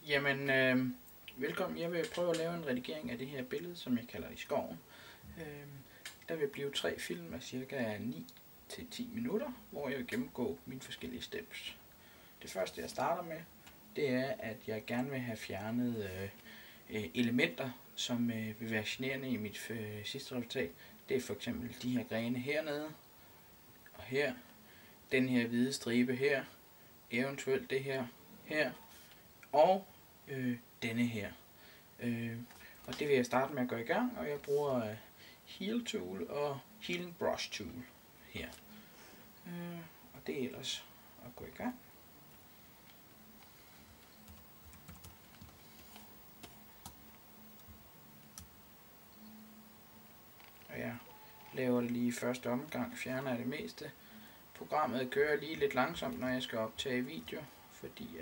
Jamen, velkommen. Jeg vil prøve at lave en redigering af det her billede, som jeg kalder i skoven. Der vil blive 3 film af cirka 9-10 minutter, hvor jeg vil gennemgå mine forskellige steps. Det første, jeg starter med, det er, at jeg gerne vil have fjernet elementer, som vil være generende i mit sidste resultat. Det er for eksempel de her grene hernede og her, den her hvide stribe her, eventuelt det her og denne her. Og det vil jeg starte med at gå i gang, og jeg bruger Heal Tool og Healing Brush Tool her. Og det er ellers at gå i gang. Og jeg laver det lige i første omgang, fjerner jeg det meste. Programmet kører lige lidt langsomt, når jeg skal optage video, fordi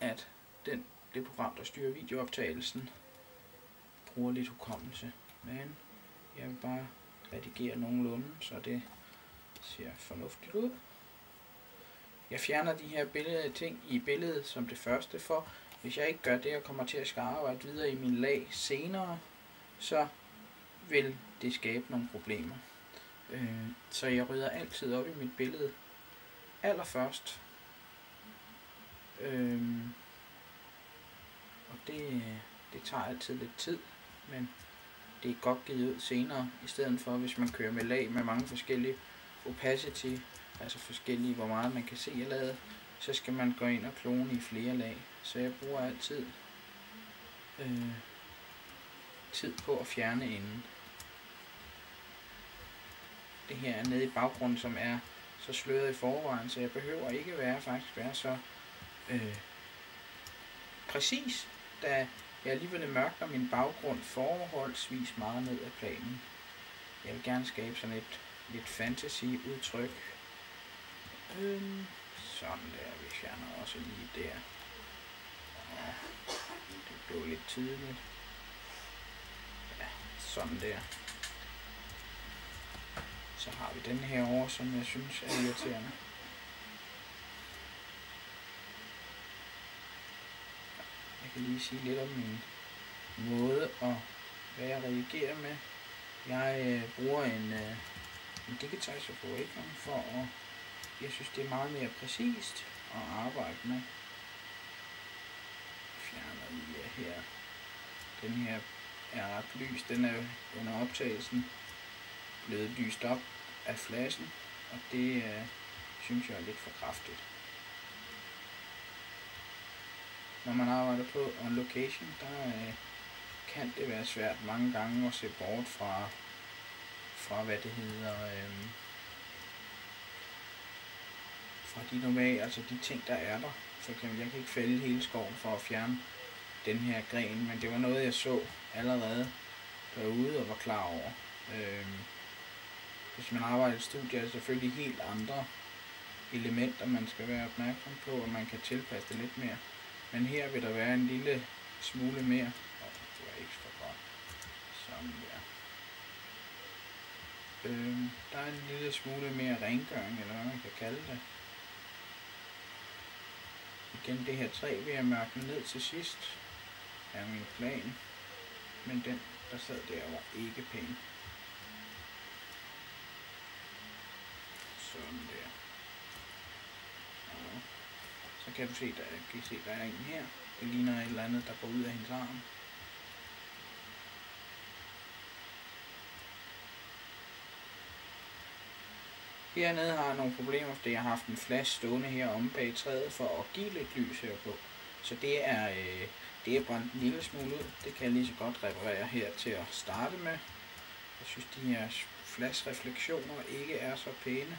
at det program, der styrer videooptagelsen, bruger lidt hukommelse. Men jeg vil bare redigere nogenlunde, så det ser fornuftigt ud. Jeg fjerner de her ting i billedet som det første, for hvis jeg ikke gør det og kommer til at arbejde videre i min lag senere, så vil det skabe nogle problemer. Så jeg rydder altid op i mit billede allerførst. Og det tager altid lidt tid, men det er godt givet ud senere, i stedet for hvis man kører med lag med mange forskellige opacity, altså forskellige hvor meget man kan se af laget, så skal man gå ind og klone i flere lag. Så jeg bruger altid tid på at fjerne enden. Det her er nede i baggrunden, som er så sløret i forvejen, så jeg behøver ikke være så præcis, da jeg alligevel mørkner min baggrund forholdsvis meget ned ad planen. Jeg vil gerne skabe sådan et lidt fantasy udtryk. Sådan der, vi fjerner også lige der. Det blev lidt tydeligt. Ja, sådan der. Så har vi den her over, som jeg synes er irriterende. Jeg kan lige sige lidt om min måde og hvad jeg reagerer med. Jeg bruger en Digitizer på Wacom for at, jeg synes det er meget mere præcist at arbejde med. Fjerner lige her. Den her er ret lys, den er under optagelsen blevet lyst op af flashen, og det synes jeg er lidt for kraftigt. Når man arbejder på on location, der kan det være svært mange gange at se bort fra hvad det hedder, fra de normale, altså de ting der er der. For eksempel, jeg kan ikke fælde hele skoven for at fjerne den her gren, men det var noget jeg så allerede derude og var klar over. Hvis man arbejder i studiet, er det selvfølgelig helt andre elementer, man skal være opmærksom på, og man kan tilpasse det lidt mere. Men her vil der være en lille smule mere. Det var ikke for godt. Sådan der. Der er en lille smule mere rengøring, eller hvad man kan kalde det. Igen det her træ vil jeg mørke ned til sidst. Er min plan. Men den, der sad der, var ikke pæn. Sådan der. Og så kan du se, der er en her. Det ligner et eller andet, der går ud af hendes arm. Hernede har jeg nogle problemer, fordi jeg har haft en flash stående her omme bag træet for at give lidt lys herpå. Så det er brændt en lille smule ud. Det kan jeg lige så godt reparere her til at starte med. Jeg synes, de her flash-refleksioner ikke er så pæne.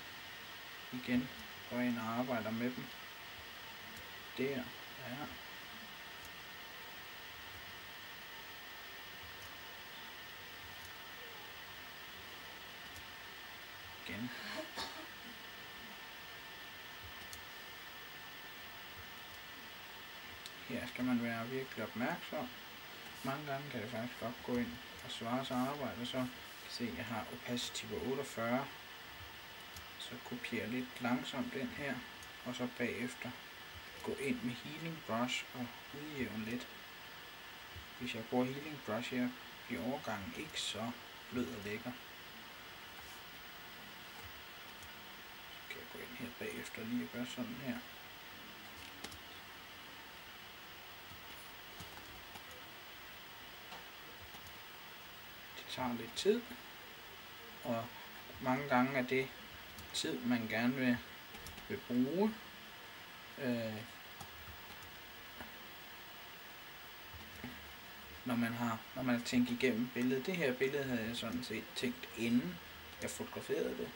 Igen går jeg ind og arbejder med dem. Der, ja. Igen. Her skal man være virkelig opmærksom. Mange gange kan det faktisk godt gå ind og svare sig arbejde, så kan se, at jeg har opacity på 48. Så kopierer lidt langsomt den her, og så bagefter gå ind med Healing Brush og udjævne lidt. Hvis jeg bruger Healing Brush her, bliver overgangen ikke så blød og lækker. Så kan jeg gå ind her bagefter lige og gøre sådan her. Det tager lidt tid, og mange gange er det tid, man gerne vil bruge. Når man har tænkt igennem billedet. Det her billede havde jeg sådan set tænkt inden jeg fotograferede det.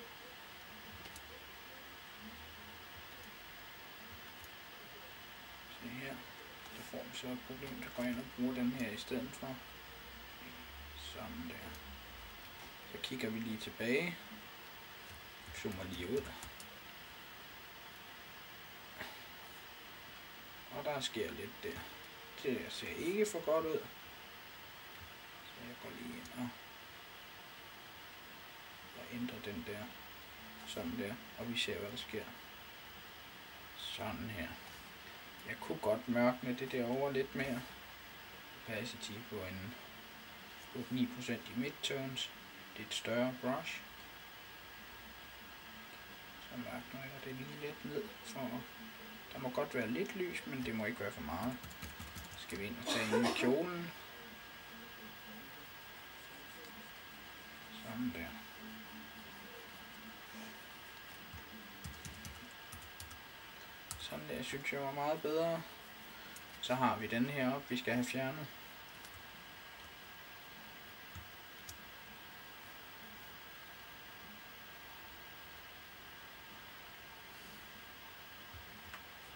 Se her, der får vi så et problem, der går ind og bruger den her i stedet for. Sådan der. Så kigger vi lige tilbage. Zoomer lige ud. Og der sker lidt der. Det ser ikke for godt ud. Så jeg går lige ind og ændrer den der. Sådan der. Og vi ser hvad der sker. Sådan her. Jeg kunne godt mørkne det derovre lidt mere. Opacity på en 8-9% i midtones. Det er et større brush. Så mørkner jeg det lige lidt ned. For der må godt være lidt lys, men det må ikke være for meget. Så skal vi ind og tage ind med kjolen. Sådan der. Sådan der synes jeg var meget bedre. Så har vi den her op, vi skal have fjernet.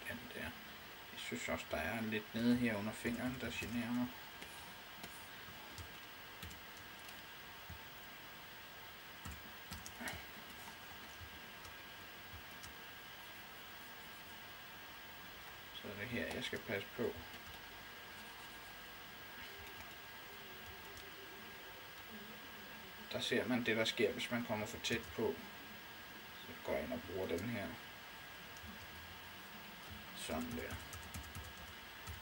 Den der. Jeg synes også, der er lidt nede her under fingeren, der generer mig. Så er det her, jeg skal passe på. Der ser man det, der sker, hvis man kommer for tæt på. Så går jeg ind og bruger den her. Sådan der.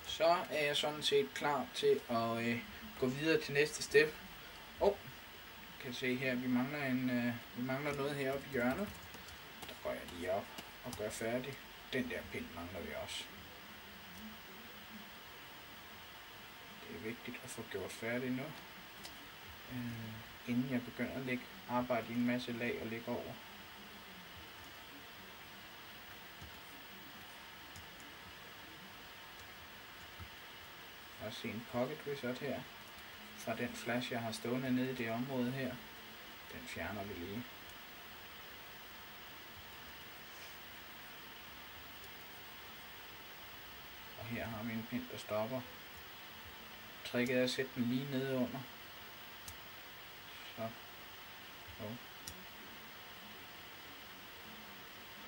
Så er jeg sådan set klar til at gå videre til næste step. Kan se her, vi mangler noget heroppe i hjørnet. Der går jeg lige op og gør færdig. Den der pind mangler vi også. Det er vigtigt at få gjort færdigt nu, inden jeg begynder at arbejde i en masse lag og lægge over. Og se en pocket wizard her, fra den flash jeg har stående nede i det område her. Den fjerner vi lige. Og her har vi en pind, der stopper. Tricket er at sætte den lige nede under. Så.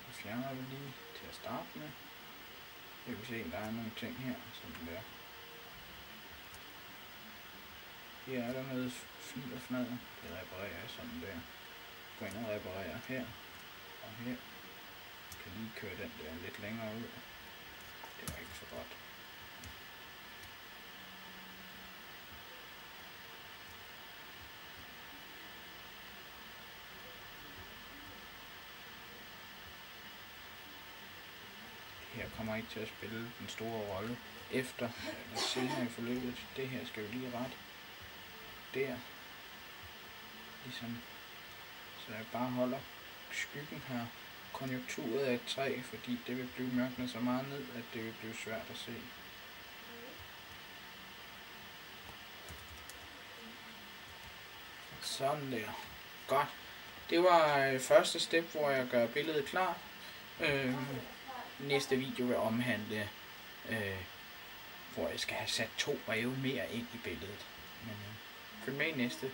Så fjerner vi lige til at starte med. Jeg kan se, der er nogle ting her, sådan der. Her er der noget fint og fnad. Det reparerer jeg sådan der. Gå ind og reparere her og her. Jeg kan lige køre den der lidt længere ud. Det var ikke så godt. Her kommer ikke til at spille den store rolle efter eller senere i forløbet. Det her skal jo lige ret der, ligesom, så jeg bare holder skyggen her, konjunkturet af et træ, fordi det vil blive mørknet så meget ned, at det vil blive svært at se. Sådan der. Godt. Det var første step, hvor jeg gør billedet klar. Næste video vil omhandle, hvor jeg skal have sat 2 breve mere ind i billedet. Men følg med i næste.